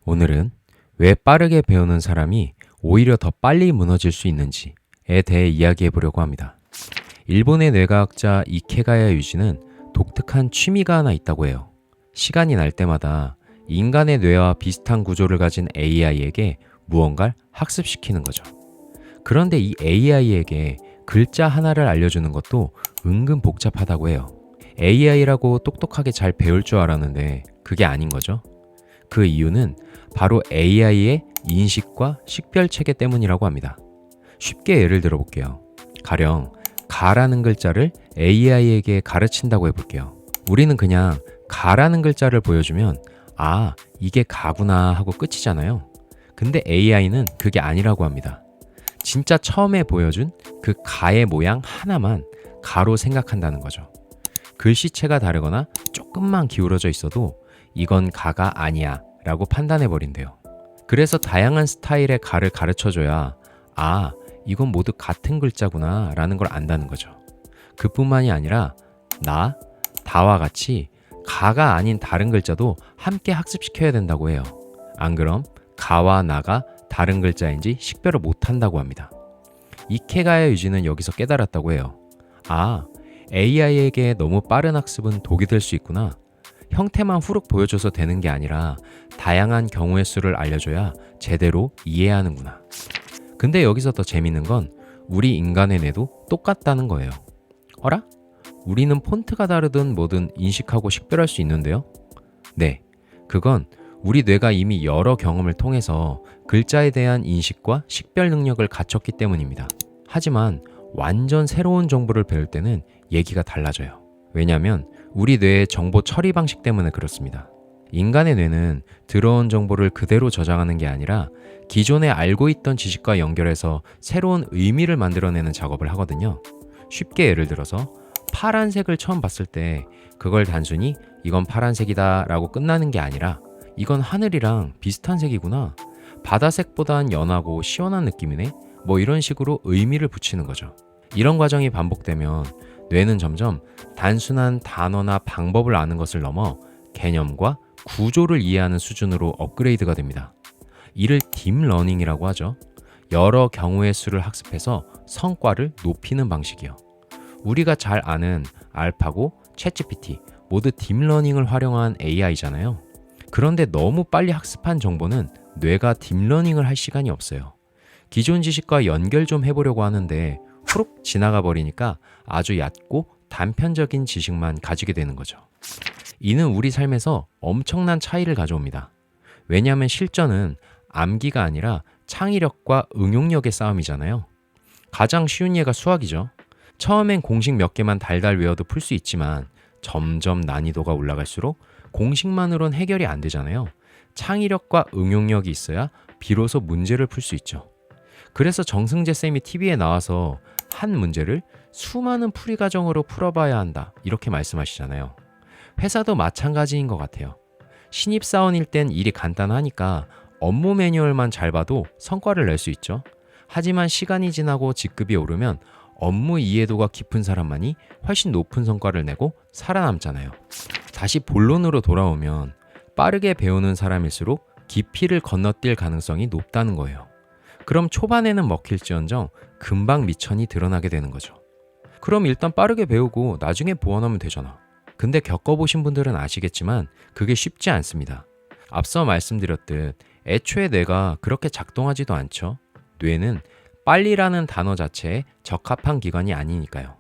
오늘은 왜 빠르게 배우는 사람이 오히려 더 빨리 무너질 수 있는지에 대해 이야기해 보려고 합니다. 일본의 뇌과학자 이케가야 유지는 독특한 취미가 하나 있다고 해요. 시간이 날 때마다 인간의 뇌와 비슷한 구조를 가진 AI에게 무언가를 학습시키는 거죠. 그런데 이 AI에게 글자 하나를 알려주는 것도 은근 복잡하다고 해요. AI라고 똑똑하게 잘 배울 줄 알았는데 그게 아닌 거죠. 그 이유는 바로 AI의 인식과 식별 체계 때문이라고 합니다. 쉽게 예를 들어 볼게요. 가령 가라는 글자를 AI에게 가르친다고 해볼게요. 우리는 그냥 가라는 글자를 보여주면 아, 이게 가구나 하고 끝이잖아요. 근데 AI는 그게 아니라고 합니다. 진짜 처음에 보여준 그 가의 모양 하나만 가로 생각한다는 거죠. 글씨체가 다르거나 조금만 기울어져 있어도 이건 가가 아니야 라고 판단해 버린대요. 그래서 다양한 스타일의 가를 가르쳐줘야 아, 이건 모두 같은 글자구나 라는 걸 안다는 거죠. 그뿐만이 아니라 나, 다와 같이 가가 아닌 다른 글자도 함께 학습시켜야 된다고 해요. 안 그럼 가와 나가 다른 글자인지 식별을 못한다고 합니다. 이케가야 유지는 여기서 깨달았다고 해요. 아, AI에게 너무 빠른 학습은 독이 될 수 있구나. 형태만 후룩 보여줘서 되는 게 아니라 다양한 경우의 수를 알려줘야 제대로 이해하는구나. 근데 여기서 더 재밌는 건 우리 인간의 뇌도 똑같다는 거예요. 어라? 우리는 폰트가 다르든 뭐든 인식하고 식별할 수 있는데요? 네, 그건 우리 뇌가 이미 여러 경험을 통해서 글자에 대한 인식과 식별 능력을 갖췄기 때문입니다. 하지만 완전 새로운 정보를 배울 때는 얘기가 달라져요. 왜냐하면 우리 뇌의 정보 처리 방식 때문에 그렇습니다. 인간의 뇌는 들어온 정보를 그대로 저장하는 게 아니라 기존에 알고 있던 지식과 연결해서 새로운 의미를 만들어내는 작업을 하거든요. 쉽게 예를 들어서 파란색을 처음 봤을 때 그걸 단순히 이건 파란색이다 라고 끝나는 게 아니라 이건 하늘이랑 비슷한 색이구나, 바다색보단 연하고 시원한 느낌이네, 뭐 이런 식으로 의미를 붙이는 거죠. 이런 과정이 반복되면 뇌는 점점 단순한 단어나 방법을 아는 것을 넘어 개념과 구조를 이해하는 수준으로 업그레이드가 됩니다. 이를 딥러닝이라고 하죠. 여러 경우의 수를 학습해서 성과를 높이는 방식이요. 우리가 잘 아는 알파고, 챗GPT 모두 딥러닝을 활용한 AI잖아요. 그런데 너무 빨리 학습한 정보는 뇌가 딥러닝을 할 시간이 없어요. 기존 지식과 연결 좀 해보려고 하는데 후룩 지나가 버리니까 아주 얕고 단편적인 지식만 가지게 되는 거죠. 이는 우리 삶에서 엄청난 차이를 가져옵니다. 왜냐하면 실전은 암기가 아니라 창의력과 응용력의 싸움이잖아요. 가장 쉬운 예가 수학이죠. 처음엔 공식 몇 개만 달달 외워도 풀 수 있지만 점점 난이도가 올라갈수록 공식만으론 해결이 안 되잖아요. 창의력과 응용력이 있어야 비로소 문제를 풀 수 있죠. 그래서 정승재 쌤이 TV에 나와서 한 문제를 수많은 풀이 과정으로 풀어봐야 한다 이렇게 말씀하시잖아요. 회사도 마찬가지인 것 같아요. 신입사원일 땐 일이 간단하니까 업무 매뉴얼만 잘 봐도 성과를 낼 수 있죠. 하지만 시간이 지나고 직급이 오르면 업무 이해도가 깊은 사람만이 훨씬 높은 성과를 내고 살아남잖아요. 다시 본론으로 돌아오면 빠르게 배우는 사람일수록 깊이를 건너뛸 가능성이 높다는 거예요. 그럼 초반에는 먹힐지언정 금방 미천이 드러나게 되는 거죠. 그럼 일단 빠르게 배우고 나중에 보완하면 되잖아. 근데 겪어보신 분들은 아시겠지만 그게 쉽지 않습니다. 앞서 말씀드렸듯 애초에 뇌가 그렇게 작동하지도 않죠. 뇌는 빨리라는 단어 자체에 적합한 기관이 아니니까요.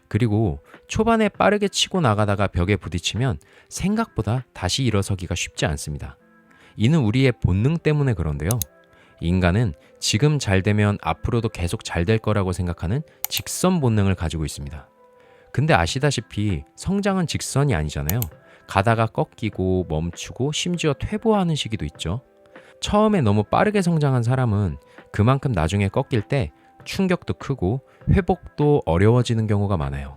그리고 초반에 빠르게 치고 나가다가 벽에 부딪히면 생각보다 다시 일어서기가 쉽지 않습니다. 이는 우리의 본능 때문에 그런데요. 인간은 지금 잘 되면 앞으로도 계속 잘 될 거라고 생각하는 직선 본능을 가지고 있습니다. 근데 아시다시피 성장은 직선이 아니잖아요. 가다가 꺾이고 멈추고 심지어 퇴보하는 시기도 있죠. 처음에 너무 빠르게 성장한 사람은 그만큼 나중에 꺾일 때 충격도 크고 회복도 어려워지는 경우가 많아요.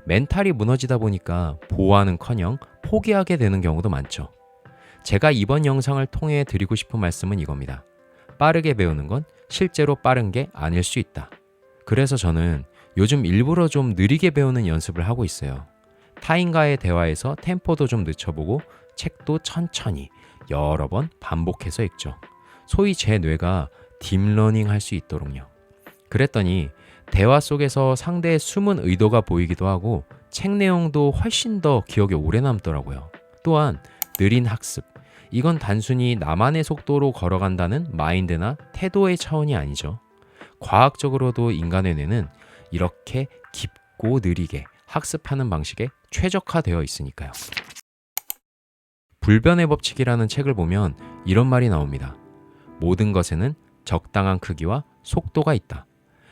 멘탈이 무너지다 보니까 보완은커녕 포기하게 되는 경우도 많죠. 제가 이번 영상을 통해 드리고 싶은 말씀은 이겁니다. 빠르게 배우는 건 실제로 빠른 게 아닐 수 있다. 그래서 저는 요즘 일부러 좀 느리게 배우는 연습을 하고 있어요. 타인과의 대화에서 템포도 좀 늦춰보고 책도 천천히, 여러 번 반복해서 읽죠. 소위 제 뇌가 딥러닝 할 수 있도록요. 그랬더니 대화 속에서 상대의 숨은 의도가 보이기도 하고 책 내용도 훨씬 더 기억에 오래 남더라고요. 또한 느린 학습. 이건 단순히 나만의 속도로 걸어간다는 마인드나 태도의 차원이 아니죠. 과학적으로도 인간의 뇌는 이렇게 깊고 느리게 학습하는 방식에 최적화되어 있으니까요. 불변의 법칙이라는 책을 보면 이런 말이 나옵니다. 모든 것에는 적당한 크기와 속도가 있다.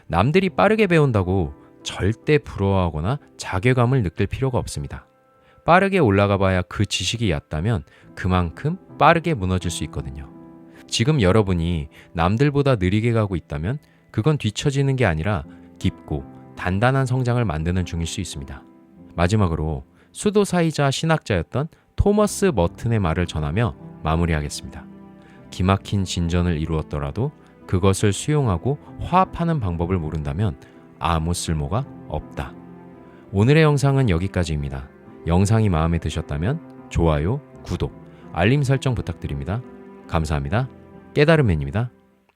남들이 빠르게 배운다고 절대 부러워하거나 자괴감을 느낄 필요가 없습니다. 빠르게 올라가 봐야 그 지식이 얕다면 그만큼 빠르게 무너질 수 있거든요. 지금 여러분이 남들보다 느리게 가고 있다면 그건 뒤처지는 게 아니라 깊고 단단한 성장을 만드는 중일 수 있습니다. 마지막으로 수도사이자 신학자였던 토머스 머튼의 말을 전하며 마무리하겠습니다. 기막힌 진전을 이루었더라도 그것을 수용하고 화합하는 방법을 모른다면 아무 쓸모가 없다. 오늘의 영상은 여기까지입니다. 영상이 마음에 드셨다면 좋아요, 구독, 알림 설정 부탁드립니다. 감사합니다. 깨달음맨입니다.